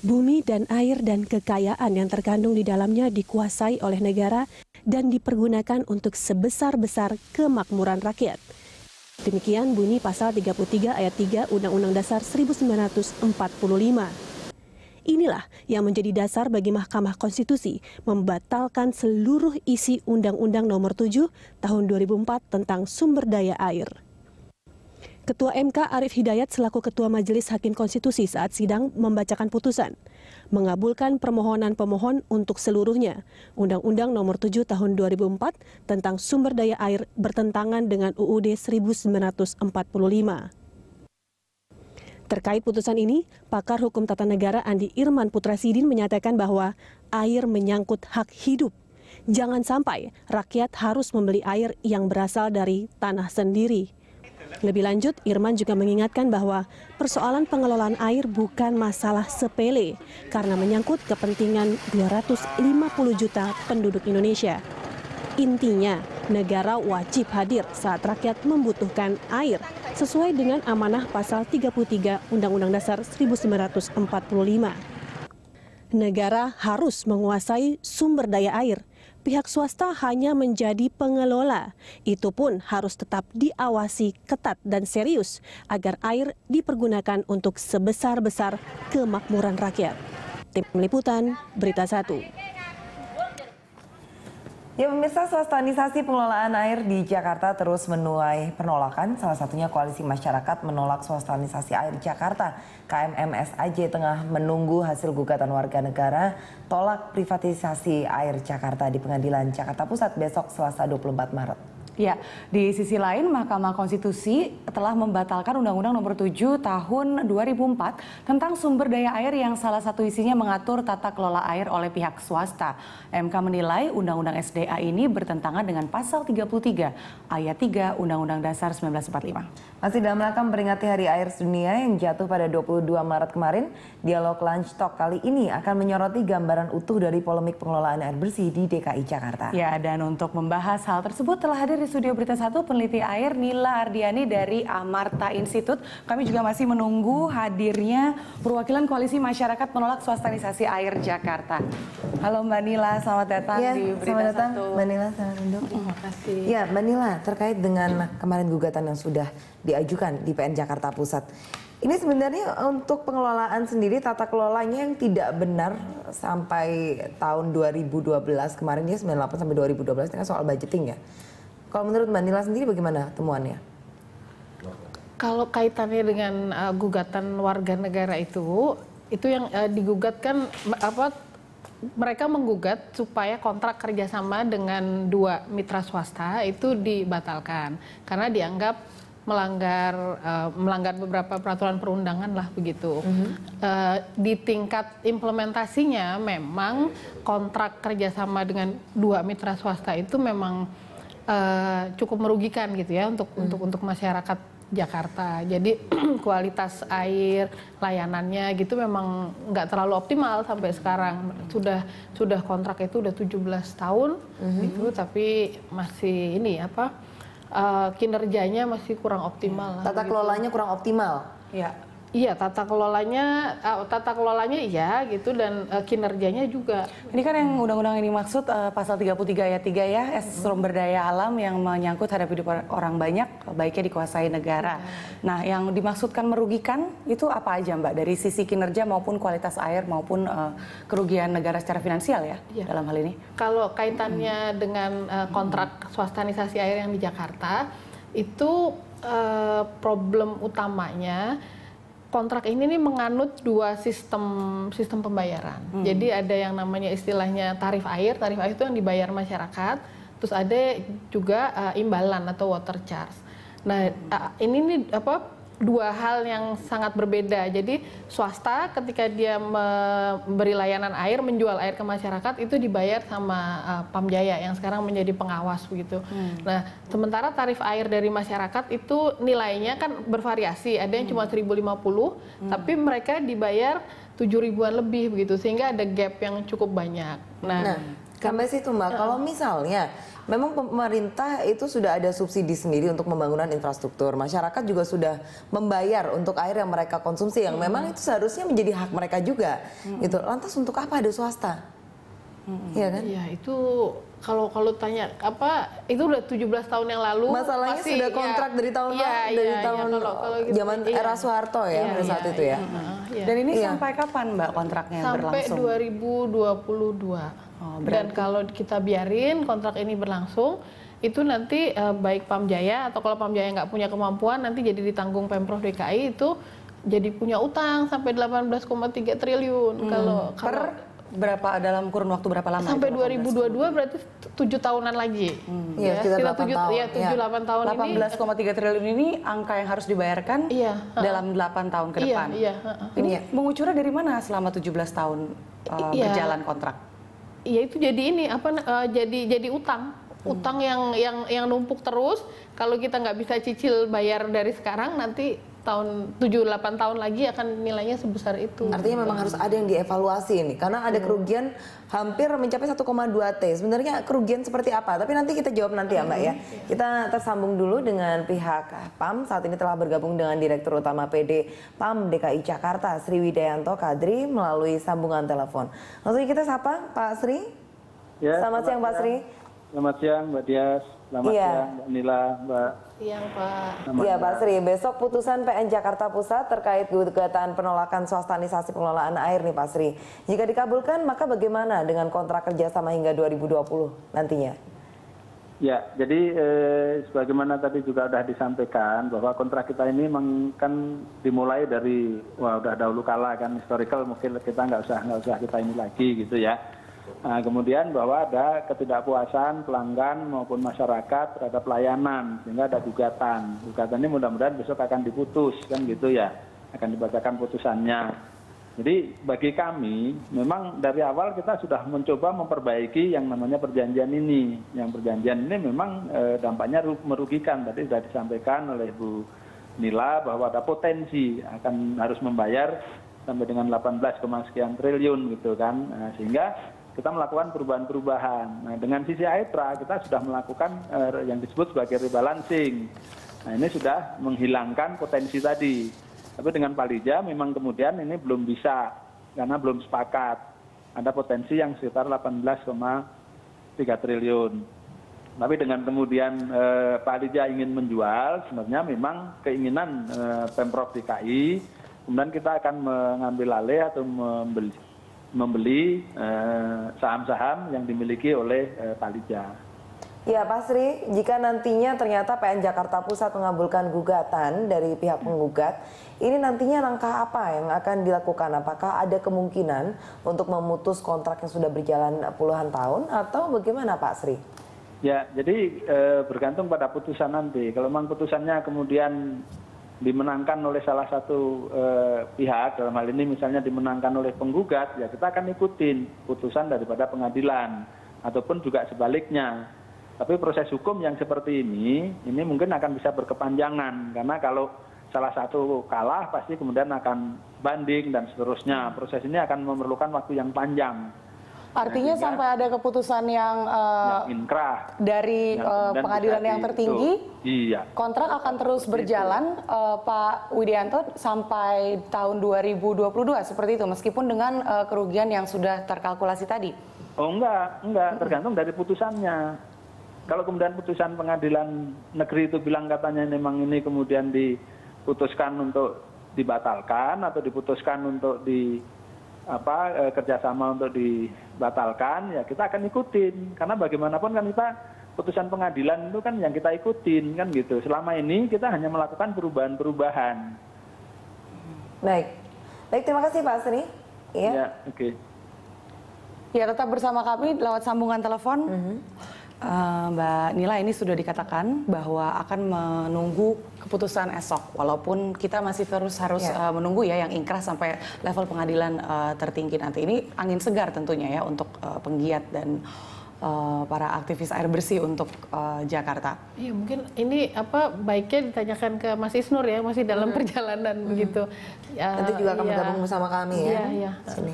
Bumi dan air dan kekayaan yang terkandung di dalamnya dikuasai oleh negara dan dipergunakan untuk sebesar-besar kemakmuran rakyat. Demikian bunyi pasal 33 ayat 3 Undang-Undang Dasar 1945. Inilah yang menjadi dasar bagi Mahkamah Konstitusi membatalkan seluruh isi Undang-Undang Nomor 7 Tahun 2004 tentang sumber daya air. Ketua MK Arief Hidayat selaku Ketua Majelis Hakim Konstitusi saat sidang membacakan putusan, mengabulkan permohonan pemohon untuk seluruhnya. Undang-Undang Nomor 7 Tahun 2004 tentang sumber daya air bertentangan dengan UUD 1945. Terkait putusan ini, pakar hukum tata negara Andi Irman Putrasidin menyatakan bahwa air menyangkut hak hidup. Jangan sampai rakyat harus membeli air yang berasal dari tanah sendiri. Lebih lanjut, Irman juga mengingatkan bahwa persoalan pengelolaan air bukan masalah sepele karena menyangkut kepentingan 250 juta penduduk Indonesia. Intinya, negara wajib hadir saat rakyat membutuhkan air sesuai dengan amanah pasal 33 Undang-Undang Dasar 1945. Negara harus menguasai sumber daya air. Pihak swasta hanya menjadi pengelola. Itu pun harus tetap diawasi ketat dan serius agar air dipergunakan untuk sebesar-besar kemakmuran rakyat. Tim Liputan, Berita 1. Ya pemirsa, swastanisasi pengelolaan air di Jakarta terus menuai penolakan. Salah satunya Koalisi Masyarakat Menolak Swastanisasi Air Jakarta KMMSAJ tengah menunggu hasil gugatan warga negara tolak privatisasi air Jakarta di Pengadilan Jakarta Pusat besok Selasa 24 Maret. Ya, di sisi lain Mahkamah Konstitusi telah membatalkan Undang-Undang Nomor 7 Tahun 2004 tentang sumber daya air yang salah satu isinya mengatur tata kelola air oleh pihak swasta. MK menilai Undang-Undang SDA ini bertentangan dengan pasal 33 ayat 3 Undang-Undang Dasar 1945. Masih dalam rangka memperingati Hari Air Sedunia yang jatuh pada 22 Maret kemarin, Dialog Lunch Talk kali ini akan menyoroti gambaran utuh dari polemik pengelolaan air bersih di DKI Jakarta. Ya, dan untuk membahas hal tersebut telah hadir di studio Berita 1 peneliti air Nila Ardiani dari Amarta Institute. Kami juga masih menunggu hadirnya perwakilan Koalisi Masyarakat Menolak Swastanisasi Air Jakarta. Halo Mbak Nila, selamat datang di Berita 1. Selamat datang Mbak Nila, selamat duduk. Terima kasih. Ya Mbak Nila, terkait dengan kemarin gugatan yang sudah diajukan di PN Jakarta Pusat. Ini sebenarnya untuk pengelolaan sendiri, tata kelolanya yang tidak benar sampai tahun 2012 kemarin, ya 98 sampai 2012 ini kan soal budgeting ya. Kalau menurut Mbak Nila sendiri bagaimana temuannya? Kalau kaitannya dengan gugatan warga negara itu yang digugatkan mereka menggugat supaya kontrak kerjasama dengan dua mitra swasta itu dibatalkan karena dianggap melanggar beberapa peraturan perundangan lah begitu. Di tingkat implementasinya memang kontrak kerjasama dengan dua mitra swasta itu memang cukup merugikan gitu ya untuk masyarakat Jakarta. Jadi kualitas air, layanannya gitu memang nggak terlalu optimal sampai sekarang. Sudah kontrak itu udah 17 tahun gitu, tapi masih kinerjanya masih kurang optimal. Tata kelolanya kurang optimal. Ya. Iya, tata kelolanya iya gitu dan kinerjanya juga. Ini kan yang undang-undang ini maksud pasal 33 ayat 3 ya, sumber daya alam yang menyangkut terhadap hidup orang banyak, baiknya dikuasai negara. Nah, yang dimaksudkan merugikan itu apa aja Mbak? Dari sisi kinerja maupun kualitas air maupun kerugian negara secara finansial ya dalam hal ini? Kalau kaitannya dengan kontrak swastanisasi air yang di Jakarta, itu problem utamanya kontrak ini nih menganut dua sistem pembayaran. Jadi ada yang namanya istilahnya tarif air itu yang dibayar masyarakat, terus ada juga imbalan atau water charge. Nah, ini nih dua hal yang sangat berbeda. Jadi swasta ketika dia memberi layanan air, menjual air ke masyarakat itu dibayar sama Pamjaya yang sekarang menjadi pengawas begitu. Nah, sementara tarif air dari masyarakat itu nilainya kan bervariasi. Ada yang cuma 1.050, tapi mereka dibayar 7.000-an lebih begitu, sehingga ada gap yang cukup banyak. Nah sampai situ Mbak, kalau misalnya memang pemerintah itu sudah ada subsidi sendiri untuk pembangunan infrastruktur. Masyarakat juga sudah membayar untuk air yang mereka konsumsi yang memang itu seharusnya menjadi hak mereka juga. Gitu. Lantas untuk apa ada swasta? Iya kan? Iya, itu kalau tanya apa itu udah 17 tahun yang lalu. Masalahnya pasti, sudah kontrak dari tahun kalau gitu, zaman era Soeharto ya pada saat itu ya. Dan ini sampai kapan Mbak kontraknya berlangsung? Sampai 2022. Dan kalau kita biarin kontrak ini berlangsung, itu nanti baik Pamjaya atau kalau Pamjaya nggak punya kemampuan nanti jadi ditanggung Pemprov DKI itu jadi punya utang sampai 18,3 triliun. Kalau berapa dalam kurun waktu berapa lama? Sampai 2022 berarti 7 tahunan lagi. Iya, sekitar 8 tahun. Ya, 7-8 tahun 18,3 triliun ini angka yang harus dibayarkan dalam 8 tahun ke depan. Ini mengucurnya dari mana selama 17 tahun berjalan kontrak? Iya, itu jadi ini jadi utang yang numpuk terus. Kalau kita nggak bisa cicil bayar dari sekarang, nanti tahun 7-8 tahun lagi akan nilainya sebesar itu. Artinya memang harus ada yang dievaluasi ini karena ada kerugian hampir mencapai 1,2 T. Sebenarnya kerugian seperti apa? Tapi nanti kita jawab nanti ya Mbak ya. Kita tersambung dulu dengan pihak PAM. Saat ini telah bergabung dengan Direktur Utama PD PAM DKI Jakarta Sri Widayanto Kadri melalui sambungan telepon. Langsung kita sapa Pak Sri. Ya, selamat siang Pak Sri. Selamat siang Mbak Dias. Selamat siang Mbak Nila, Mbak. Siang Pak. Iya Pak Sri, besok putusan PN Jakarta Pusat terkait gugatan penolakan swastanisasi pengelolaan air nih Pak Sri. Jika dikabulkan maka bagaimana dengan kontrak kerjasama hingga 2020 nantinya? Ya, jadi sebagaimana tadi juga sudah disampaikan bahwa kontrak kita ini kan dimulai dari udah dahulu kala kan historical, mungkin kita nggak usah kita ini lagi gitu ya. Nah, kemudian bahwa ada ketidakpuasan pelanggan maupun masyarakat terhadap pelayanan sehingga ada gugatan. Gugatan ini mudah-mudahan besok akan diputus kan gitu ya, akan dibacakan putusannya. Jadi bagi kami memang dari awal kita sudah mencoba memperbaiki yang namanya perjanjian ini. Yang perjanjian ini memang dampaknya merugikan. Tadi sudah disampaikan oleh Bu Nila bahwa ada potensi akan harus membayar sampai dengan 18, sekian triliun gitu kan. Nah, sehingga kita melakukan perubahan-perubahan. Nah, dengan sisi AETRA kita sudah melakukan yang disebut sebagai rebalancing. Nah, ini sudah menghilangkan potensi tadi. Tapi dengan Palija memang kemudian ini belum bisa karena belum sepakat. Ada potensi yang sekitar 18,3 triliun. Tapi dengan kemudian Palija ingin menjual, sebenarnya memang keinginan Pemprov DKI, kemudian kita akan mengambil alih atau membeli saham-saham yang dimiliki oleh Palija. Ya Pak Sri, jika nantinya ternyata PN Jakarta Pusat mengabulkan gugatan dari pihak penggugat, ini nantinya langkah apa yang akan dilakukan? Apakah ada kemungkinan untuk memutus kontrak yang sudah berjalan puluhan tahun atau bagaimana Pak Sri? Ya, jadi bergantung pada putusan nanti. Kalau memang putusannya kemudian dimenangkan oleh salah satu pihak, dalam hal ini misalnya dimenangkan oleh penggugat, ya kita akan ikutin putusan daripada pengadilan, ataupun juga sebaliknya. Tapi proses hukum yang seperti ini mungkin akan bisa berkepanjangan, karena kalau salah satu kalah pasti kemudian akan banding dan seterusnya. Proses ini akan memerlukan waktu yang panjang. Artinya sampai ada keputusan yang inkrah dari pengadilan yang tertinggi, kontrak akan terus berjalan, Pak Widayanto, sampai tahun 2022 seperti itu, meskipun dengan kerugian yang sudah terkalkulasi tadi? Oh enggak, tergantung dari putusannya. Kalau kemudian putusan pengadilan negeri itu bilang katanya memang ini kemudian diputuskan untuk dibatalkan atau diputuskan untuk kerjasama untuk dibatalkan, ya kita akan ikutin. Karena bagaimanapun kan kita putusan pengadilan itu kan yang kita ikutin kan gitu. Selama ini kita hanya melakukan perubahan-perubahan. Baik, terima kasih Pak Sri. Ya, oke. Ya, tetap bersama kami lewat sambungan telepon. Mbak Nila, ini sudah dikatakan bahwa akan menunggu keputusan esok, walaupun kita masih terus harus menunggu ya yang ingkrah sampai level pengadilan tertinggi nanti. Ini angin segar tentunya ya untuk penggiat dan para aktivis air bersih untuk Jakarta. Iya, mungkin ini baiknya ditanyakan ke Mas Isnur ya, masih dalam perjalanan begitu. Nanti juga akan bergabung bersama kami ya. Iya. Sini.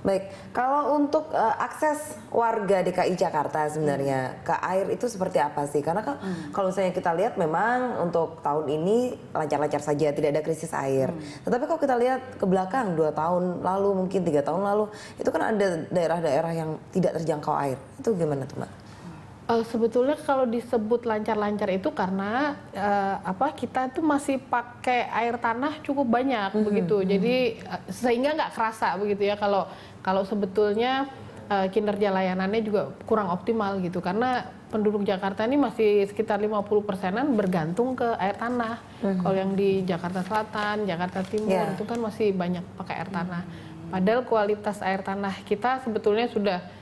Baik, kalau untuk akses warga DKI Jakarta sebenarnya ke air itu seperti apa sih? Karena kan kalau misalnya kita lihat memang untuk tahun ini lancar-lancar saja, tidak ada krisis air. Tetapi kalau kita lihat ke belakang 2 tahun lalu, mungkin 3 tahun lalu, itu kan ada daerah-daerah yang tidak terjangkau air. Itu gimana tuh, Mbak? Sebetulnya kalau disebut lancar-lancar itu karena kita tuh masih pakai air tanah cukup banyak begitu, jadi sehingga nggak kerasa begitu ya kalau sebetulnya kinerja layanannya juga kurang optimal gitu, karena penduduk Jakarta ini masih sekitar 50%-an bergantung ke air tanah. Kalau yang di Jakarta Selatan, Jakarta Timur itu kan masih banyak pakai air tanah. Padahal kualitas air tanah kita sebetulnya sudah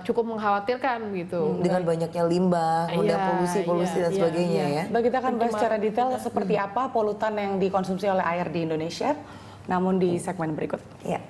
cukup mengkhawatirkan gitu. Dengan banyaknya limbah, kemudian polusi dan sebagainya ya. Baik, kita akan bahas secara detail seperti apa polutan yang dikonsumsi oleh air di Indonesia, namun di segmen berikut. Ya.